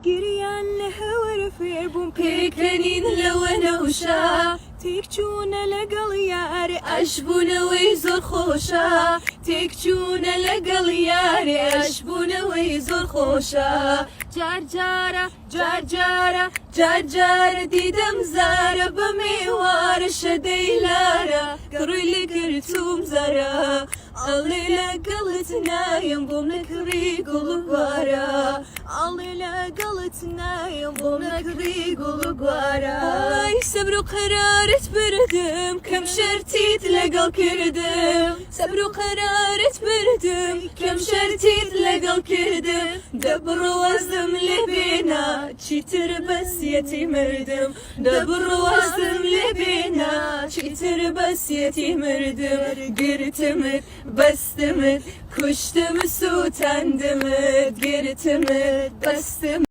گریان لە هەوەرە فێربووم پێکەنین لەوەنە وشە تێکچوونە لەگەڵ یارێ ئەشبوونەوەی زۆر خۆشە تێکچوونە لەگەڵ یارێ ئەشبوونەوەی زۆر خۆشە جار جارە جار جارە جار جارە دیدەم زارە بە میوارە شەدەی لارە کڕووی لێگرتوم زارە ئەڵێ لەگەڵت نایم بۆم نەکڕی گوڵوگوارە ئەڵێ لەگەڵت نایم بۆم نەکڕی گوڵوگوارە ئای سەبر و قەرارت بردم کەم شەرتیت لەگەڵ کردم سەبر و قەرارت بردم کەم شەرتیت لەگەڵ کردم دەبڕوەزم لێ بێنا چیتر بەسیەتی مردم دەبڕوەزم لێ بێنا چیتر بەسیەتی مردم گرتمت بەستمت کوشتم سووتاندمت گرتمت بەستم